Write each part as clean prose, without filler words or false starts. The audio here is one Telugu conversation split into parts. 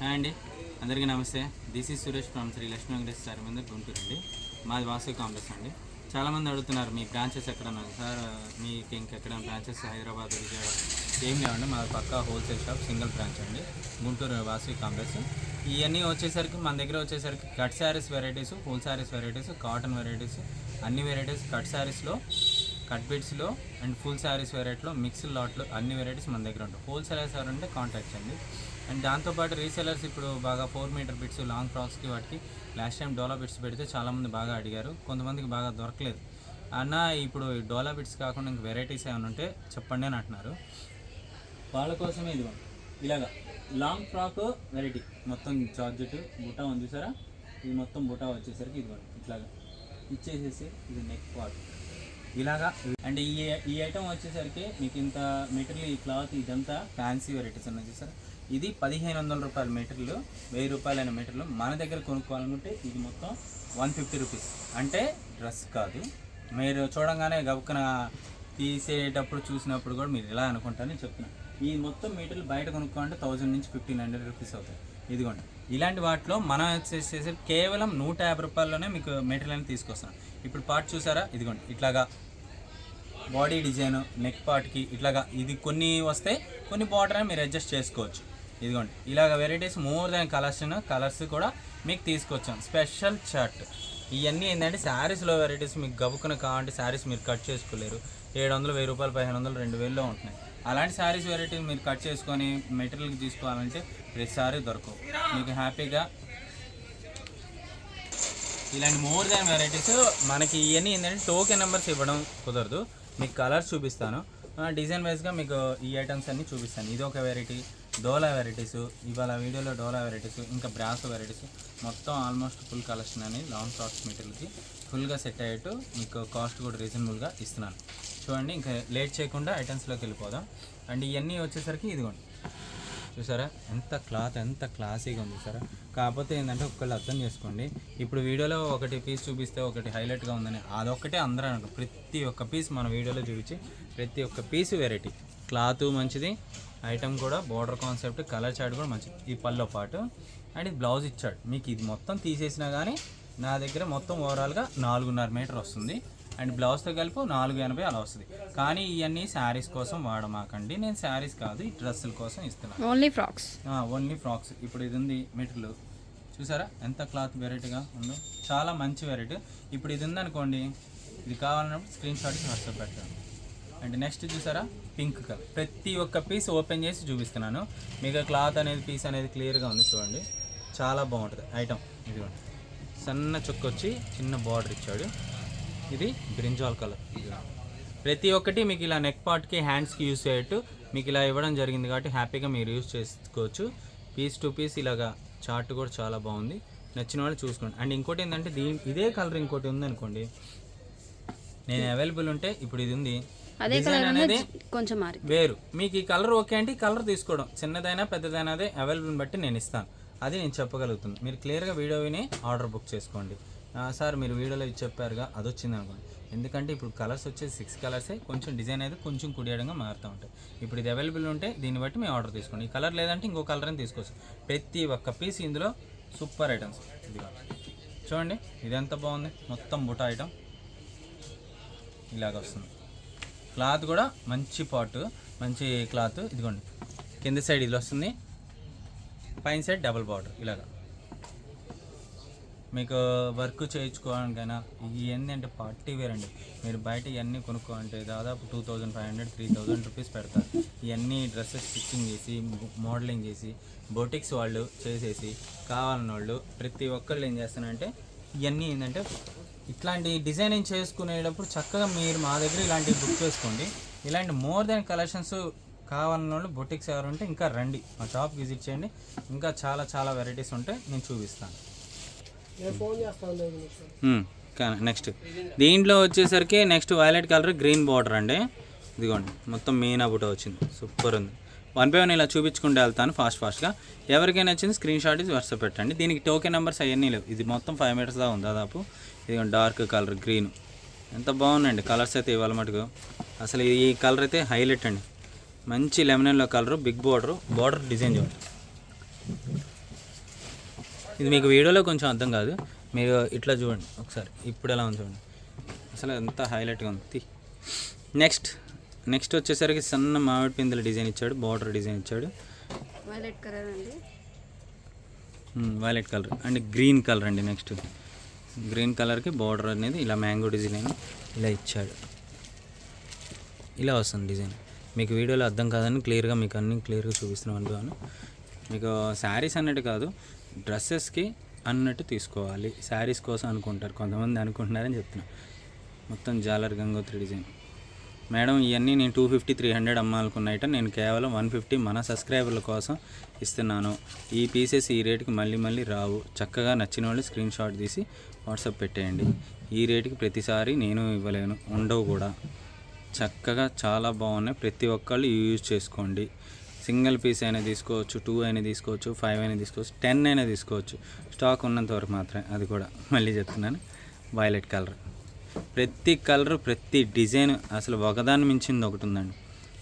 హాయ్ అండి, అందరికీ నమస్తే. This is Suresh from Shri Lakshmi Venkateswara sir ముందు గుంటూరు అండి. మాది వాసవి కాంప్లెక్స్ అండి. చాలామంది అడుగుతున్నారు మీ బ్రాంచెస్ ఎక్కడ ఉన్నారు సార్, మీకు ఇంకెక్కడ బ్రాంచెస్ హైదరాబాద్, విజయవాడ ఏం లేవండి. మాది పక్కా హోల్సేల్ షాప్, సింగిల్ బ్రాంచ్ అండి, గుంటూరు వాసవి కాంప్లెక్స్. ఇవన్నీ వచ్చేసరికి మన దగ్గర వచ్చేసరికి cut saris varieties, full saris varieties, cotton varieties, అన్ని వెరైటీస్ కట్ శారీస్లో, కట్ బిట్స్లో అండ్ ఫుల్ శారీస్ వెరైటీలో మిక్స్డ్ లాట్లో అన్ని వెరైటీస్ మన దగ్గర ఉంటాయి. హోల్సేలర్స్ ఎవరంటే కాంటాక్ట్ చేయండి. అండ్ దాంతోపాటు రీసెలర్స్ ఇప్పుడు బాగా 4 మీటర్ బిట్స్, లాంగ్ ఫ్రాక్స్కి వాటికి లాస్ట్ టైం డోలా బిట్స్ పెడితే చాలామంది బాగా అడిగారు, కొంతమందికి బాగా దొరకలేదు. అన్న ఇప్పుడు డోలా బిట్స్ కాకుండా ఇంక వెరైటీస్ ఏమైనా ఉంటే చెప్పండి అని అంటున్నారు. వాళ్ళ కోసమే ఇది ఇలాగా లాంగ్ ఫ్రాక్ వెరైటీ మొత్తం జార్జెట్ బుటా ఉంది చూసారా, ఇది మొత్తం బుటా వచ్చేసరికి ఇది ఇట్లాగా ఇచ్చేసేసి ఇది నెక్ పార్ట్ ఇలాగా. అండ్ ఈ ఐటమ్ వచ్చేసరికి మీకు ఇంత మెటీరియల్, ఈ క్లాత్ ఇదంతా ఫ్యాన్సీ వెరైటీస్ ఉన్నాయి చూసారా. ఇది 1500 రూపాయల మెటీరియల్, 1000 రూపాయలైన మెటీరియల్ మన దగ్గర కొనుక్కోవాలనుకుంటే ఇది మొత్తం 150 రూపీస్. అంటే డ్రెస్ కాదు, మీరు చూడంగానే గబుక్కన తీసేటప్పుడు చూసినప్పుడు కూడా మీరు ఇలా అనుకుంటారని చెప్తున్నాను. ఈ మొత్తం మెటీరియల్ బయట కొనుక్కోవాలంటే 1000 నుంచి 1500 రూపీస్ అవుతాయి. ఇదిగోండి ఇలాంటి వాటిలో మనం వచ్చేసేసి కేవలం 150 రూపాయల్లోనే మీకు మెటీరియల్ అని తీసుకొస్తున్నాం. ఇప్పుడు పార్ట్ చూసారా, ఇదిగోండి ఇట్లాగా బాడీ డిజైన్, నెక్ పార్ట్కి ఇట్లాగా ఇది కొన్ని వస్తాయి, కొన్ని బార్డర్ అని మీరు అడ్జస్ట్ చేసుకోవచ్చు. ఇదిగోండి ఇలాగ వెరైటీస్ మోర్ దాన్ కలర్స్ కూడా మీకు తీసుకొచ్చాం. స్పెషల్ షర్ట్ ఇవన్నీ ఏంటంటే శారీస్లో వెరైటీస్ మీకు గబుక్కున కావాలంటే శారీస్ మీరు కట్ చేసుకోలేరు, 700, 1000 రూపాయలు, 1500, 2000లో ఉంటున్నాయి. అలాంటి శారీస్ వెరైటీస్ మీరు కట్ చేసుకొని మెటీరియల్కి తీసుకోవాలంటే ప్రతిసారి దొరకవు. మీకు హ్యాపీగా ఇలాంటి మోర్ దాన్ వెరైటీస్ మనకి ఇవన్నీ ఏంటంటే టోకెన్ నెంబర్స్ ఇవ్వడం కుదరదు. మీకు కలర్స్ చూపిస్తాను, డిజైన్ వైజ్గా మీకు ఈ ఐటమ్స్ అన్నీ చూపిస్తాను. ఇది ఒక వెరైటీ, డోలా వెరైటీస్, ఇవాళ వీడియోలో డోలా వెరైటీస్, ఇంకా బ్రాస్ వెరైటీస్, మొత్తం ఆల్మోస్ట్ ఫుల్ కలెక్షన్ అని లాంగ్ ఫ్రాక్స్ మెటీరియల్కి ఫుల్గా సెట్ అయ్యేట్టు మీకు కాస్ట్ కూడా రీజనబుల్గా ఇస్తున్నాను. చూడండి, ఇంకా లేట్ చేయకుండా ఐటమ్స్లోకి వెళ్ళిపోదాం. అండ్ ఇవన్నీ వచ్చేసరికి ఇదిగోండి చూసారా, ఎంత క్లాసీగా ఉంది చూసారా. కాకపోతే ఏంటంటే ఒక్కళ్ళు అర్థం చేసుకోండి, ఇప్పుడు వీడియోలో ఒకటి పీస్ చూపిస్తే ఒకటి హైలైట్గా ఉందని అదొక్కటే అందరూ అనుకో. ప్రతి ఒక్క పీస్ మన వీడియోలో చూపించి ప్రతి ఒక్క పీస్ వెరైటీ, క్లాత్ మంచిది, ఐటమ్ కూడా బోర్డర్ కాన్సెప్ట్, కలర్ చార్ట్ కూడా మంచిది. ఈ పల్లో పాటు అండ్ ఇది బ్లౌజ్ ఇచ్చాడు. మీకు ఇది మొత్తం తీసేసినా కానీ నా దగ్గర మొత్తం ఓవరాల్గా 4.5 మీటర్ వస్తుంది. అండ్ బ్లౌజ్తో కలిపి 480 అలా వస్తుంది. కానీ ఇవన్నీ శారీస్ కోసం వాడమాకండి, నేను శారీస్ కాదు ఈ డ్రెస్సుల కోసం ఇస్తున్నాను. Only frocks. ఇప్పుడు ఇది ఉంది మెటీరియల్ చూసారా, ఎంత క్లాత్ వెరైటీగా ఉందో, చాలా మంచి వెరైటీ. ఇప్పుడు ఇది ఉందనుకోండి, ఇది కావాలన్నప్పుడు స్క్రీన్ షాట్ వాట్సాప్ పెట్టండి. అండ్ నెక్స్ట్ చూసారా, పింక్ కలర్. ప్రతి ఒక్క పీస్ ఓపెన్ చేసి చూపిస్తున్నాను మీకు. క్లాత్ అనేది పీస్ అనేది క్లియర్గా ఉంది చూడండి, చాలా బాగుంటుంది ఐటమ్. ఇదిగోండి సన్న చుక్క వచ్చి చిన్న బార్డర్ ఇచ్చాడు, ఇది బ్రింజాల్ కలర్. ప్రతి ఒక్కటి మీకు ఇలా నెక్ పార్ట్కి, హ్యాండ్స్కి యూస్ అయ్యేట్టు మీకు ఇలా ఇవ్వడం జరిగింది కాబట్టి హ్యాపీగా మీరు యూస్ చేసుకోవచ్చు. పీస్ టు పీస్ ఇలాగా చార్ట్ కూడా చాలా బాగుంది, నచ్చిన వాళ్ళు చూసుకోండి. అండ్ ఇంకోటి ఏంటంటే ఇదే కలర్ ఇంకోటి ఉందనుకోండి, నేను అవైలబుల్ ఉంటే ఇప్పుడు ఇది ఉంది, డిజైన్ అనేది కొంచెం వేరు. మీకు ఈ కలర్ ఓకే అంటే ఈ కలర్ తీసుకోవడం, చిన్నదైనా పెద్దదైనా అదే అవైలబుల్ బట్టి నేను ఇస్తాను, అది నేను చెప్పగలుగుతున్నాను. మీరు క్లియర్గా వీడియో విని ఆర్డర్ బుక్ చేసుకోండి. సార్ మీరు వీడియోలో ఇది చెప్పారుగా అది వచ్చింది అనుకోండి, ఎందుకంటే ఇప్పుడు కలర్స్ వచ్చేసి 6 కలర్సే, కొంచెం డిజైన్ అయితే కొంచెం కుడియడంగా మారుతూ ఉంటాయి. ఇప్పుడు ఇది అవైలబుల్ ఉంటే దీన్ని బట్టి మేము ఆర్డర్ తీసుకోండి. ఈ కలర్ లేదంటే ఇంకో కలర్ అని తీసుకోవచ్చు. ప్రతి ఒక్క పీస్ ఇందులో సూపర్ ఐటమ్స్. ఇదిగా చూడండి, ఇది ఎంత బాగుంది, మొత్తం బుటా ఐటమ్ ఇలాగ వస్తుంది. క్లాత్ కూడా మంచి పార్ట్, మంచి క్లాత్. ఇదిగోండి కింద సైడ్ ఇది వస్తుంది, పైన సైడ్ డబుల్ బార్డర్. ఇలాగా మీకు వర్క్ చేయించుకోవడానికైనా ఇవి ఏంటంటే పార్టీ వేర్ అండి. మీరు బయట ఇవన్నీ కొనుక్కోవాలంటే దాదాపు 2500, 3000 రూపీస్ పెడతారు. ఇవన్నీ డ్రెస్సెస్ స్టిచ్చింగ్ చేసి, మోడలింగ్ చేసి, బొటిక్స్ వాళ్ళు చేసేసి కావాలన్న వాళ్ళు ప్రతి ఒక్కళ్ళు ఏం చేస్తానంటే ఇవన్నీ ఏంటంటే ఇట్లాంటి డిజైనింగ్ చేసుకునేటప్పుడు చక్కగా మీరు మా దగ్గర ఇలాంటివి బుక్ చేసుకోండి. ఇలాంటి మోర్ దాన్ కలెక్షన్స్ కావాలన్న వాళ్ళు బొటిక్స్ ఎవరు ఉంటే ఇంకా రండి, మా షాప్కి విజిట్ చేయండి. ఇంకా చాలా వెరైటీస్ ఉంటాయి, నేను చూపిస్తాను. నెక్స్ట్ దీంట్లో వచ్చేసరికి next violet colour, green border అండి. ఇదిగోండి మొత్తం మీనా బుట్ట వచ్చింది, సూపర్ ఉంది. 1 by 1 ఇలా చూపించుకుంటూ వెళ్తాను ఫాస్ట్గా. ఎవరికైనా వచ్చింది స్క్రీన్ షాట్ ఇది వాట్సాప్ పెట్టండి. దీనికి టోకెన్ నెంబర్స్ అవన్నీ లేవు. ఇది మొత్తం 5 మీటర్స్ దాకా ఉంది దాదాపు. ఇది డార్క్ కలర్ గ్రీన్, ఎంత బాగుందండి కలర్స్ అయితే ఇవాళ మటుకు. అసలు ఈ కలర్ అయితే హైలైట్ అండి, మంచి lemon yellow colour, big border design చూడండి. ఇది మీకు వీడియోలో కొంచెం అర్థం కాదు, మీరు ఇట్లా చూడండి ఒకసారి, ఇప్పుడు ఎలా ఉంది చూడండి, అసలు ఎంత హైలైట్గా ఉంది. నెక్స్ట్ వచ్చేసరికి సన్న మామిడి పిందెల డిజైన్ ఇచ్చాడు, బార్డర్ డిజైన్ ఇచ్చాడు, వైలెట్ కలర్ అండి, violet colour and green colour అండి. నెక్స్ట్ గ్రీన్ కలర్కి బార్డర్ అనేది ఇలా మ్యాంగో డిజైన్ ఇలా ఇచ్చాడు, ఇలా వస్తుంది డిజైన్. మీకు వీడియోలో అర్థం కాదని క్లియర్గా మీకు అన్ని క్లియర్గా చూపిస్తున్నాం అనుకోను. మీకు శారీస్ అన్నట్టు కాదు, డ్రెస్సెస్కి అన్నట్టు తీసుకోవాలి. శారీస్ కోసం అనుకుంటారు కొంతమంది, అనుకుంటున్నారని చెప్తున్నా. మొత్తం జాలర్ గంగోత్రి డిజైన్. మేడం ఇవన్నీ నేను 250-300 అమ్మాలనుకున్న ఐటమ్ నేను కేవలం 150 మన సబ్స్క్రైబర్ల కోసం ఇస్తున్నాను. ఈ పీసెస్ ఈ రేటుకి మళ్ళీ రావు. చక్కగా నచ్చిన వాళ్ళు స్క్రీన్ షాట్ తీసి వాట్సాప్ పెట్టేయండి. ఈ రేటుకి ప్రతిసారి నేను ఇవ్వలేను, ఉండవు కూడా. చక్కగా చాలా బాగున్నాయి, ప్రతి ఒక్కళ్ళు యూజ్ చేసుకోండి. సింగిల్ పీస్ అయినా తీసుకోవచ్చు, 2 అయినా తీసుకోవచ్చు, 5 అయినా తీసుకోవచ్చు, 10 అయినా తీసుకోవచ్చు. స్టాక్ ఉన్నంత వరకు మాత్రమే, అది కూడా మళ్ళీ చెప్తున్నాను. వైలెట్ కలర్, ప్రతి కలర్ ప్రతి డిజైన్ అసలు ఒకదాన్ని మించింది ఒకటి ఉందండి.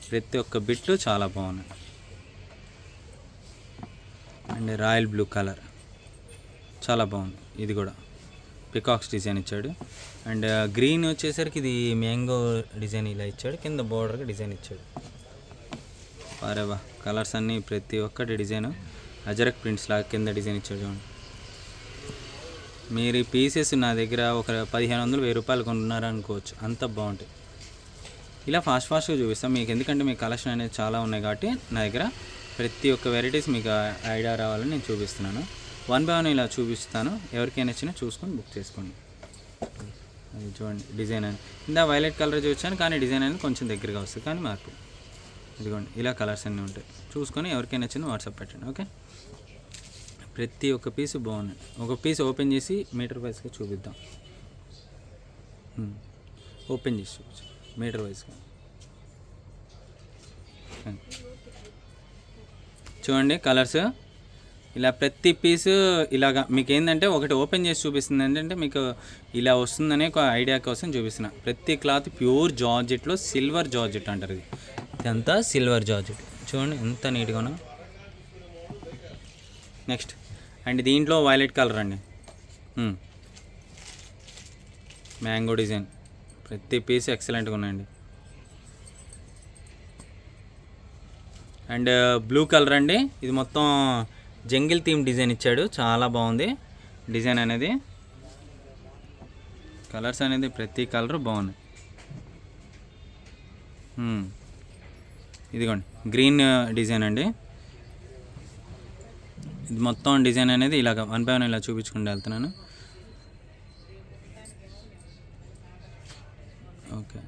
ప్రతి ఒక్క బిట్లు చాలా బాగున్నాయి. అండ్ రాయల్ బ్లూ కలర్ చాలా బాగుంది, ఇది కూడా పికాక్స్ డిజైన్ ఇచ్చాడు. అండ్ గ్రీన్ వచ్చేసరికి ఇది మ్యాంగో డిజైన్ ఇలా ఇచ్చాడు, కింద బోర్డర్కి డిజైన్ ఇచ్చాడు. వారేవా కలర్స్ అన్నీ ప్రతి ఒక్కటి డిజైన్ అజరక్ ప్రింట్స్ లాగా కింద డిజైన్ ఇచ్చాడు చూడండి. మీరు ఈ పీసెస్ నా దగ్గర ఒక 1500-1000 రూపాయలు కొంటున్నారు అనుకోవచ్చు, అంత బాగుంటాయి. ఇలా ఫాస్ట్గా చూపిస్తాం మీకు, ఎందుకంటే మీ కలెక్షన్ అనేది చాలా ఉన్నాయి కాబట్టి నా దగ్గర ప్రతి ఒక్క వెరైటీస్ మీకు ఐడియా రావాలని నేను చూపిస్తున్నాను. 1 by 1 ఇలా చూపిస్తాను, ఎవరికైనా నచ్చినా చూసుకొని బుక్ చేసుకోండి. అది చూడండి డిజైన్ అని ఇందా వైలెట్ కలర్ చూపించాను, కానీ డిజైన్ అనేది కొంచెం దగ్గరగా వస్తుంది, కానీ మార్పు. ఇదిగోండి ఇలా కలర్స్ అన్నీ ఉంటాయి, చూసుకొని ఎవరికైనా నచ్చింది వాట్సాప్ పెట్టండి. ఓకే, ప్రతి ఒక్క పీసు బాగున్నాయి. ఒక పీస్ ఓపెన్ చేసి మీటర్ వైజ్గా చూపిద్దాం. ఓపెన్ చేసి చూపించు మీటర్ వైజ్గా. చూడండి కలర్స్ ఇలా ప్రతి పీసు ఇలాగా మీకు ఏంటంటే ఒకటి ఓపెన్ చేసి చూపిస్తుంది, ఏంటంటే మీకు ఇలా వస్తుందనే ఒక ఐడియా కోసం చూపిస్తున్నా. ప్రతి క్లాత్ ప్యూర్ జార్జెట్లో, సిల్వర్ జార్జెట్ అంటారు ఇది, ఇదంతా సిల్వర్ జార్జెట్. చూడండి ఎంత నీట్గా ఉన్నా. నెక్స్ట్ అండ్ దీంట్లో వైలెట్ కలర్ అండి, మ్యాంగో డిజైన్, ప్రతి పీస్ ఎక్సలెంట్గా ఉన్నాయండి. అండ్ బ్లూ కలర్ అండి, ఇది మొత్తం జంగిల్ థీమ్ డిజైన్ ఇచ్చాడు, చాలా బాగుంది డిజైన్ అనేది. కలర్స్ అనేది ప్రతి కలర్ బాగున్నాయి. ఇదిగోండి గ్రీన్ డిజైన్ అండి, ఇది మొత్తం డిజైన్ అనేది ఇలాగ 1 by 1 ఇలా చూపించుకుంటూ వెళ్తున్నాను. ఓకే,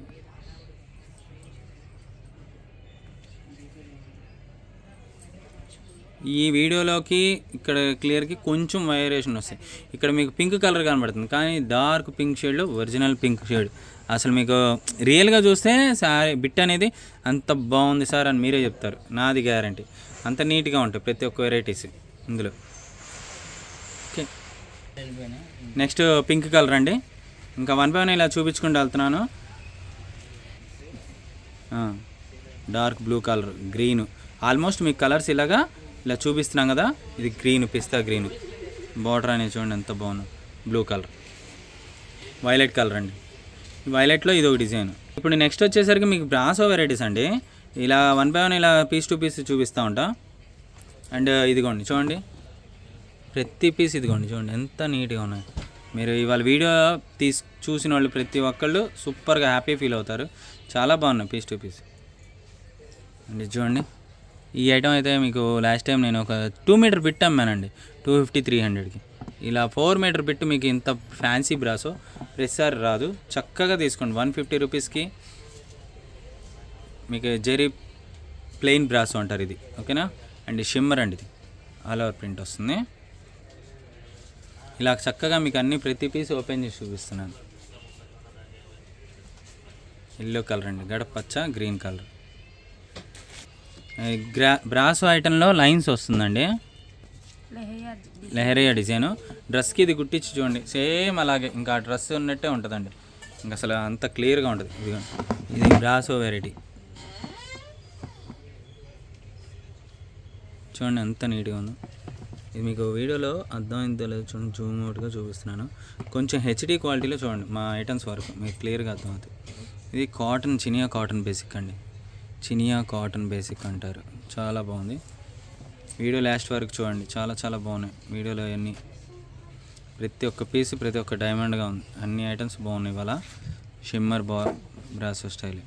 ఈ వీడియోలోకి ఇక్కడ క్లియర్కి కొంచెం వేరియేషన్ వస్తాయి. ఇక్కడ మీకు పింక్ కలర్ కనబడుతుంది, కానీ డార్క్ పింక్ షేడ్లో ఒరిజినల్ పింక్ షేడ్. అసలు మీకు రియల్గా చూస్తే సారీ బిట్ అనేది అంత బాగుంది సార్ అని మీరే చెప్తారు, నాది గ్యారంటీ. అంత నీట్గా ఉంటాయి ప్రతి ఒక్క వెరైటీస్ ఇందులో. ఓకే, నెక్స్ట్ పింక్ కలర్ అండి, ఇంకా 1 by 1 ఇలా చూపించుకుంటూ వెళ్తున్నాను. Dark blue colour, green, almost మీకు కలర్స్ ఇలాగా ఇలా చూపిస్తున్నాం కదా. ఇది గ్రీన్, పిస్తా గ్రీన్, బార్డర్ అనేది చూడండి ఎంత బాగుంది. బ్లూ కలర్, వైలెట్ కలర్ అండి, వైలెట్లో ఇది ఒక డిజైన్. ఇప్పుడు నెక్స్ట్ వచ్చేసరికి మీకు బ్రాసో వెరైటీస్ అండి. ఇలా 1 by 1 ఇలా పీస్ టు పీస్ చూపిస్తూ ఉంటా. అండ్ ఇదిగోండి చూడండి ప్రతి పీస్, ఇదిగోండి చూడండి ఎంత నీట్గా ఉన్నాయి. మీరు ఇవాళ వీడియో చూసిన వాళ్ళు ప్రతి ఒక్కళ్ళు సూపర్గా హ్యాపీ ఫీల్ అవుతారు. చాలా బాగున్నాయి పీస్ టు పీస్ అండి. చూడండి ఈ ఐటమ్ అయితే మీకు లాస్ట్ టైం నేను ఒక 2 మీటర్ బిట్ అమ్మానండి 250-300కి. ఇలా 4 మీటర్ బిట్ మీకు ఇంత ఫ్యాన్సీ బ్రాసో ప్రతిసారి రాదు. చక్కగా తీసుకోండి 150 రూపీస్కి. మీకు జెరీ ప్లెయిన్ బ్రాసో అంటారు ఇది, ఓకేనా. అండ్ షిమ్మర్ అండి, ఇది ఆల్ ఓవర్ ప్రింట్ వస్తుంది. ఇలా చక్కగా మీకు అన్ని ప్రతి పీస్ ఓపెన్ చేసి చూపిస్తున్నాను. ఎల్లో కలర్ అండి, గడపచ్చ గ్రీన్ కలర్. బ్రాసో ఐటెంలో లైన్స్ వస్తుందండి, లెహరియా డిజైను. డ్రెస్కి ఇది గుట్టించి చూడండి సేమ్ అలాగే, ఇంకా డ్రెస్ ఉన్నట్టే ఉంటుందండి. ఇంకా అసలు అంత క్లియర్గా ఉంటుంది. ఇది బ్రాసో వెరైటీ చూడండి ఎంత నీట్గా ఉందో. ఇది మీకు వీడియోలో అర్థమైందో లేదో చూడండి, జూమ్ అవుట్గా చూపిస్తున్నాను. కొంచెం హెచ్డి క్వాలిటీలో చూడండి మా ఐటమ్స్ వరకు మీకు క్లియర్గా అర్థమవుతుంది. ఇది కాటన్, చినియా కాటన్ బేసిక్ అండి. చినియా కాటన్ బేసిక్ అంటారు. చాలా బాగుంది. వీడియో లాస్ట్ వరకు చూడండి, చాలా చాలా బాగున్నాయి వీడియోలో అన్నీ. ప్రతి ఒక్క పీస్ ప్రతి ఒక్క డైమండ్గా ఉంది. అన్ని ఐటమ్స్ బాగున్నాయి. ఇవాళ షిమ్మర్ బ్రాసో స్టైల్.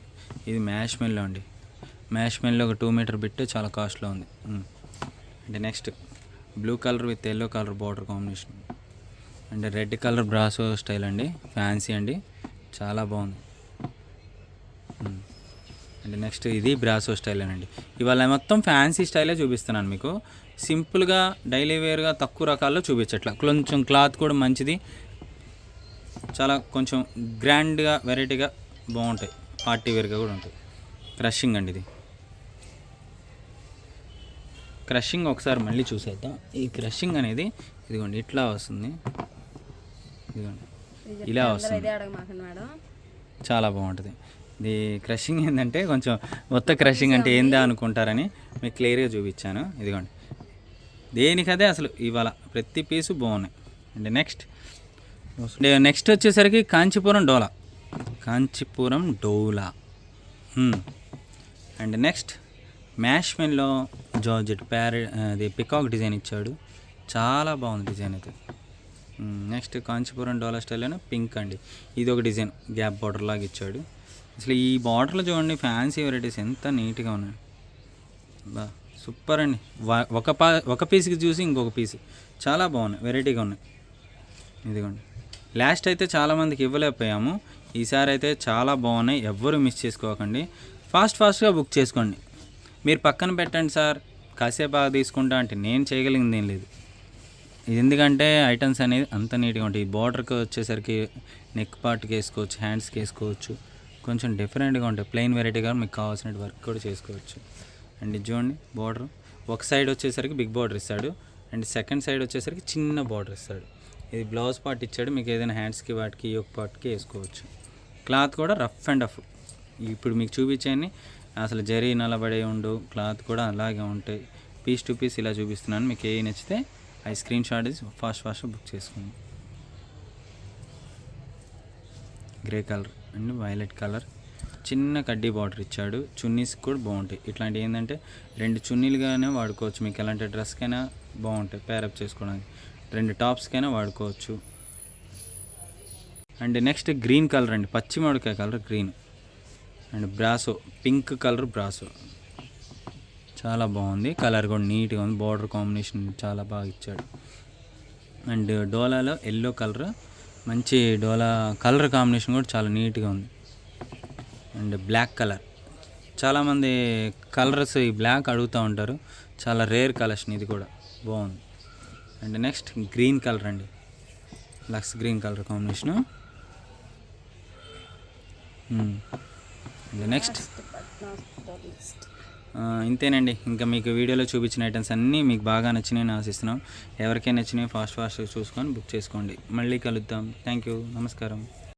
ఇది మ్యాష్ మెల్లో అండి. మ్యాష్ మెల్లో ఒక 2 మీటర్ బిట్ చాలా కాస్ట్లో ఉంది. అంటే next blue colour with yellow colour border combination. అంటే రెడ్ కలర్ బ్రాసో స్టైల్ అండి, ఫ్యాన్సీ అండి, చాలా బాగుంది. అంటే నెక్స్ట్ ఇది బ్రాసో స్టైల్ అండి. ఇవాళ మొత్తం ఫ్యాన్సీ స్టైలే చూపిస్తున్నాను మీకు. సింపుల్గా డైలీ వేర్గా తక్కువ రకాల్లో చూపించట్లా. కొంచెం క్లాత్ కూడా మంచిది, చాలా కొంచెం గ్రాండ్గా వెరైటీగా బాగుంటాయి. పార్టీ వేర్గా కూడా ఉంటాయి. క్రషింగ్ అండి ఇది. క్రషింగ్ ఒకసారి మళ్ళీ చూసేద్దాం. ఈ క్రషింగ్ అనేది ఇదిగోండి ఇట్లా వస్తుంది, ఇదిగోండి ఇలా వస్తుంది, చాలా బాగుంటుంది. ఇది క్రషింగ్ ఏంటంటే కొంచెం మొత్తం క్రషింగ్ అంటే ఏందా అనుకుంటారని మీకు క్లియర్గా చూపించాను. ఇదిగోండి దేనికదే అసలు ఇవాళ ప్రతి పీసు బాగున్నాయి. అంటే నెక్స్ట్ వచ్చేసరికి కాంచీపురం డోలా. కాంచీపురం డోలా. అండ్ నెక్స్ట్ మ్యాష్ మెన్లో జార్జెట్ అది పికాక్ డిజైన్ ఇచ్చాడు, చాలా బాగుంది డిజైన్ అయితే. నెక్స్ట్ కాంచీపురం డోలా స్టైల్లోనే పింక్ అండి. ఇది ఒక డిజైన్ గ్యాప్ బార్డర్ లాగా ఇచ్చాడు. అసలు ఈ బార్డర్లో చూడండి ఫ్యాన్సీ వెరైటీస్ ఎంత నీట్గా ఉన్నాయి. బా సూపర్ అండి. ఒక పీస్కి చూసి ఇంకొక పీస్ చాలా బాగున్నాయి, వెరైటీగా ఉన్నాయి. ఇదిగోండి లాస్ట్ అయితే చాలామందికి ఇవ్వలేకపోయాము, ఈసారి అయితే చాలా బాగున్నాయి. ఎవ్వరూ మిస్ చేసుకోకండి. ఫాస్ట్గా బుక్ చేసుకోండి. మీరు పక్కన పెట్టండి సార్ కాసేపు బాగా తీసుకుంటా అంటే నేను చేయగలిగింది ఏం లేదు. ఇది ఎందుకంటే ఐటమ్స్ అనేది అంత నీట్గా ఉంటాయి. ఈ బార్డర్కి వచ్చేసరికి నెక్ పార్ట్కి వేసుకోవచ్చు, హ్యాండ్స్కి వేసుకోవచ్చు, కొంచెం డిఫరెంట్గా ఉంటాయి. ప్లెయిన్ వెరైటీగా మీకు కావాల్సిన వర్క్ కూడా చేసుకోవచ్చు. అండ్ ఇది చూడండి బార్డర్ ఒక సైడ్ వచ్చేసరికి బిగ్ బార్డర్ ఇస్తాడు, అండ్ సెకండ్ సైడ్ వచ్చేసరికి చిన్న బార్డర్ ఇస్తాడు. ఇది బ్లౌజ్ పార్ట్ ఇచ్చాడు, మీకు ఏదైనా హ్యాండ్స్కి వాటికి యోక్ పార్ట్కి వేసుకోవచ్చు. క్లాత్ కూడా రఫ్ అండ్ రఫ్. ఇప్పుడు మీకు చూపించాయని అసలు జరీ నలబడే ఉండు, క్లాత్ కూడా అలాగే ఉంటాయి. పీస్ టు పీస్ ఇలా చూపిస్తున్నాను. మీకు ఏ నచ్చితే ఆ స్క్రీన్ షాట్ ఫాస్ట్ బుక్ చేసుకోండి. Grey colour and violet colour, చిన్న కడ్డీ బార్డర్ ఇచ్చాడు. చున్నీస్ కూడా బాగుంటాయి. ఇట్లాంటి ఏంటంటే 2 చున్నీలుగానే వాడుకోవచ్చు. మీకు ఎలాంటి డ్రెస్కైనా బాగుంటాయి, పేరప్ చేసుకోవడానికి. 2 టాప్స్కైనా వాడుకోవచ్చు. అండ్ నెక్స్ట్ గ్రీన్ కలర్ అండి, పచ్చి మామిడికాయ colour green. And brasso pink colour brasso, చాలా బాగుంది. కలర్ కూడా నీట్గా ఉంది. బార్డర్ కాంబినేషన్ చాలా బాగా ఇచ్చాడు. అండ్ డోలాలో ఎల్లో కలర్, మంచి డోలా కలర్ కాంబినేషన్ కూడా చాలా నీట్గా ఉంది. అండ్ బ్లాక్ కలర్, చాలామంది కలర్స్ ఈ బ్లాక్ అడుగుతూ ఉంటారు, చాలా రేర్ కలెక్షన్ ఇది కూడా బాగుంది. అండ్ నెక్స్ట్ గ్రీన్ కలర్ అండి, లక్స్ green colour combination. And next ఇంతేనండి. ఇంకా మీకు వీడియోలో చూపించిన ఐటమ్స్ అన్నీ మీకు బాగా నచ్చినాయని ఆశిస్తున్నాం. ఎవరికైనా నచ్చినాయి ఫాస్ట్గా చూసుకొని బుక్ చేసుకోండి. మళ్ళీ కలుద్దాం. థ్యాంక్ యూ, నమస్కారం.